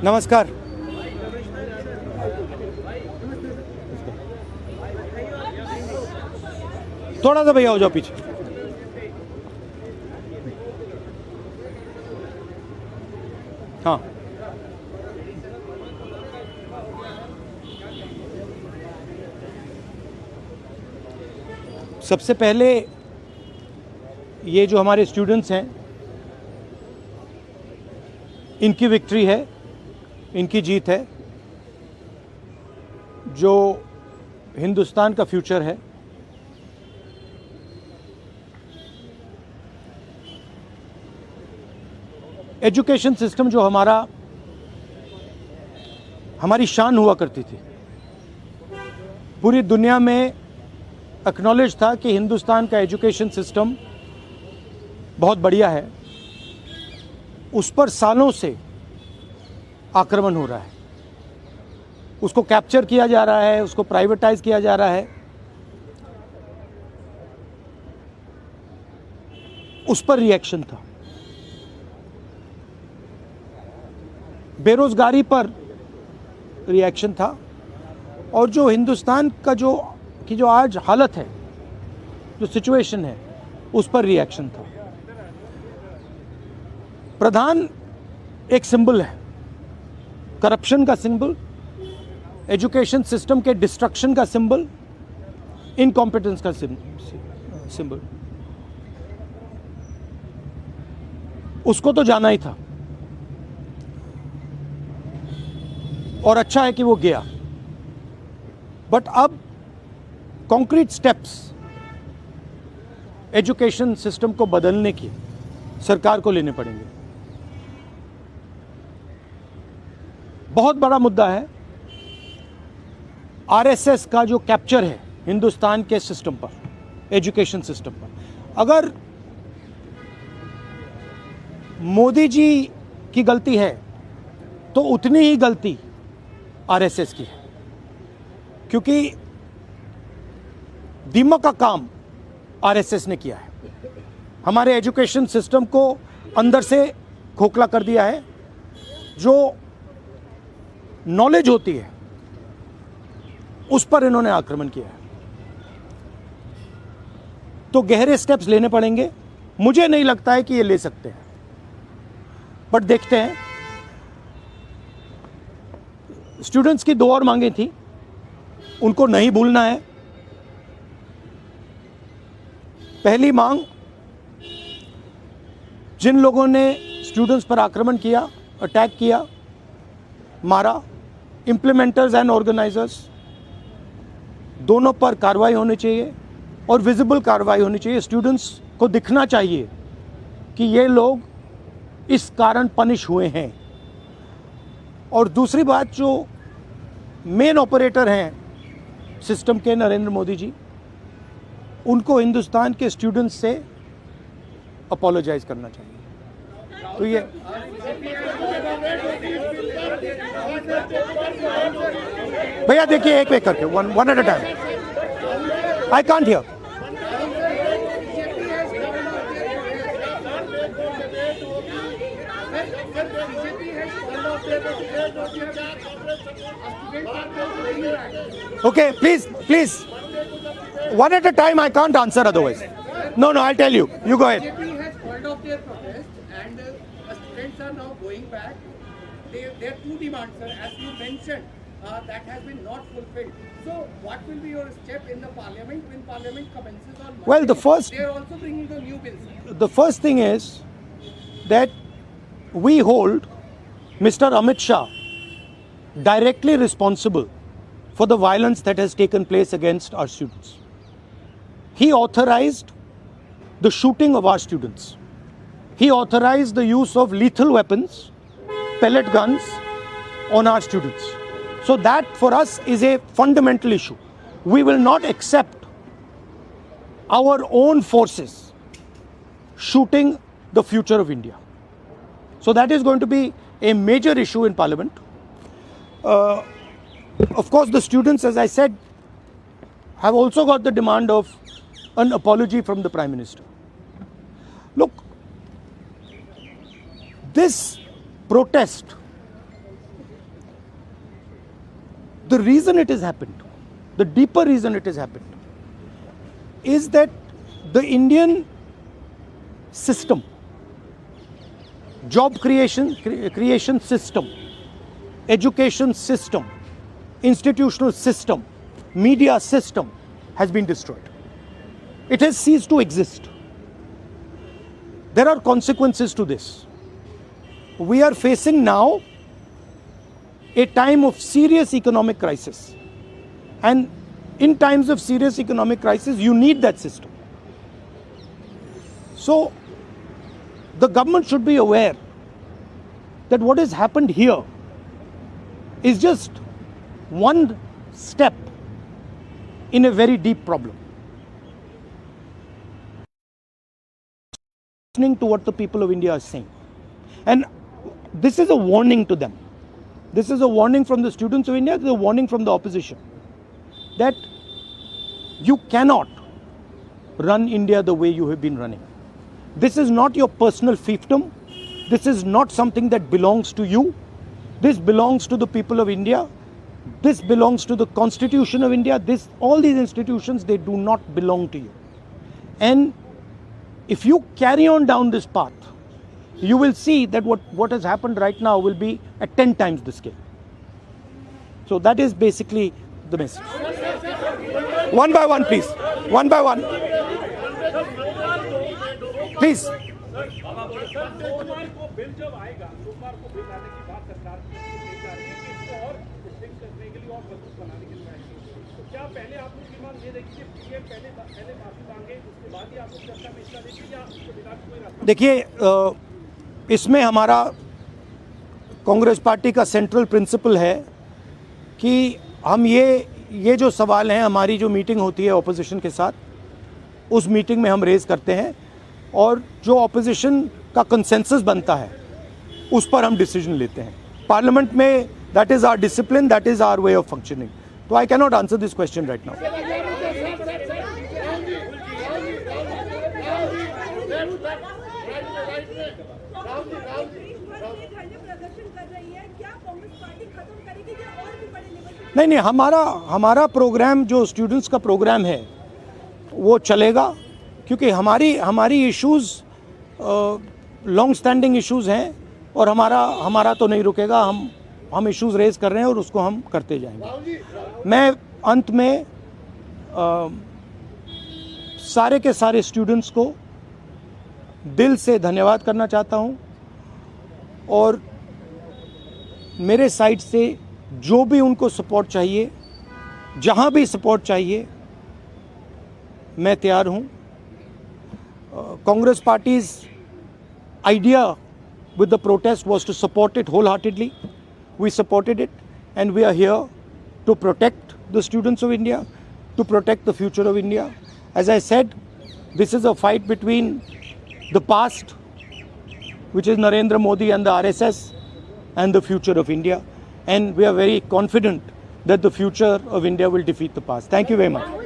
नमस्कार। थोड़ा सा भैया हो जाओ पीछे। हाँ, सबसे पहले ये जो हमारे स्टूडेंट्स हैं, इनकी विक्ट्री है, इनकी जीत है। जो हिंदुस्तान का फ्यूचर है, एजुकेशन सिस्टम जो हमारी शान हुआ करती थी, पूरी दुनिया में एक्नॉलेज था कि हिंदुस्तान का एजुकेशन सिस्टम बहुत बढ़िया है। उस पर सालों से आक्रमण हो रहा है, उसको कैप्चर किया जा रहा है, उसको प्राइवेटाइज किया जा रहा है। उस पर रिएक्शन था। बेरोजगारी पर रिएक्शन था, और जो हिंदुस्तान का जो आज हालत है, जो सिचुएशन है, उस पर रिएक्शन था। प्रधान एक सिंबल है, करप्शन का सिंबल, एजुकेशन सिस्टम के डिस्ट्रक्शन का सिंबल, इनकॉम्पिटेंस का सिंबल। उसको तो जाना ही था, और अच्छा है कि वो गया। बट अब कॉन्क्रीट स्टेप्स एजुकेशन सिस्टम को बदलने की सरकार को लेने पड़ेंगे। बहुत बड़ा मुद्दा है आरएसएस का जो कैप्चर है हिंदुस्तान के सिस्टम पर, एजुकेशन सिस्टम पर। अगर मोदी जी की गलती है तो उतनी ही गलती आरएसएस की है, क्योंकि दीमक का काम आरएसएस ने किया है। हमारे एजुकेशन सिस्टम को अंदर से खोखला कर दिया है। जो नॉलेज होती है उस पर इन्होंने आक्रमण किया है। तो गहरे स्टेप्स लेने पड़ेंगे। मुझे नहीं लगता है कि ये ले सकते हैं, बट देखते हैं। स्टूडेंट्स की 2 और मांगे थी, उनको नहीं भूलना है। पहली मांग, जिन लोगों ने स्टूडेंट्स पर आक्रमण किया, अटैक किया, मारा, इम्प्लीमेंटर्स एंड ऑर्गेनाइजर्स, दोनों पर कार्रवाई होनी चाहिए, और विजिबल कार्रवाई होनी चाहिए। स्टूडेंट्स को दिखना चाहिए कि ये लोग इस कारण पनिश हुए हैं। और दूसरी बात, जो मेन ऑपरेटर हैं सिस्टम के, नरेंद्र मोदी जी, उनको हिंदुस्तान के स्टूडेंट्स से अपोलोजाइज करना चाहिए। तो ये भैया देखिए, एक एक करके, one at a time. I can't hear. Okay, please. One at a time. I can't answer otherwise. No, I'll tell you. You go ahead. BJP has called off their protest, and students are now going back. Their 2 demands, sir, as you mentioned, that has been not fulfilled. So, what will be your step in the parliament when parliament commences on Monday? Well, they are also bringing the new bills. The first thing is that we hold Mr. Amit Shah directly responsible for the violence that has taken place against our students. He authorized the shooting of our students. He authorized the use of lethal weapons, pellet guns, on our students. So that for us is a fundamental issue. We will not accept our own forces shooting the future of India. So that is going to be a major issue in Parliament. Of course, the students, as I said, have also got the demand of an apology from the Prime Minister. Look, This protest, the reason it has happened, the deeper reason it has happened, is that the Indian system, job creation system, education system, institutional system, media system has been destroyed. It has ceased to exist. There are consequences to this. We are facing now a time of serious economic crisis. And in times of serious economic crisis, you need that system. So, the government should be aware that what has happened here is just one step in a very deep problem. Listening to what the people of India are saying. And this is a warning to them. This is a warning from the students of India, this is a warning from the opposition. That you cannot run India the way you have been running. This is not your personal fiefdom. This is not something that belongs to you. This belongs to the people of India. This belongs to the Constitution of India. All these institutions, they do not belong to you. And if you carry on down this path, you will see that what has happened right now will be at 10 times the scale. So that is basically the message. One by one, please. One by one. Please. देखिए, इसमें हमारा Congress party का central principal है कि हम ये जो सवाल हैं, हमारी जो मीटिंग होती है ऑपोजिशन के साथ, उस मीटिंग में हम रेज करते हैं और जो ऑपोजिशन का कंसेंसस बनता है उस पर हम डिसीजन लेते हैं पार्लियामेंट में. That is our discipline, that is our way of functioning. तो I can not answer this question right now. नहीं, हमारा प्रोग्राम जो स्टूडेंट्स का प्रोग्राम है वो चलेगा, क्योंकि हमारी इश्यूज़ लॉन्ग स्टैंडिंग इश्यूज़ हैं और हमारा तो नहीं रुकेगा. हम इश्यूज़ रेज कर रहे हैं और उसको हम करते जाएंगे. मैं अंत में सारे के सारे स्टूडेंट्स को दिल से धन्यवाद करना चाहता हूं और मेरे साइड से जो भी उनको सपोर्ट चाहिए, जहां भी सपोर्ट चाहिए, मैं तैयार हूं. Congress parties idea with the protest was to support it wholeheartedly. We supported it and we are here to protect the students of India, to protect the future of India. As I said, this is a fight between the past, which is Narendra Modi and the RSS, and the future of India. And we are very confident that the future of India will defeat the past. Thank you very much.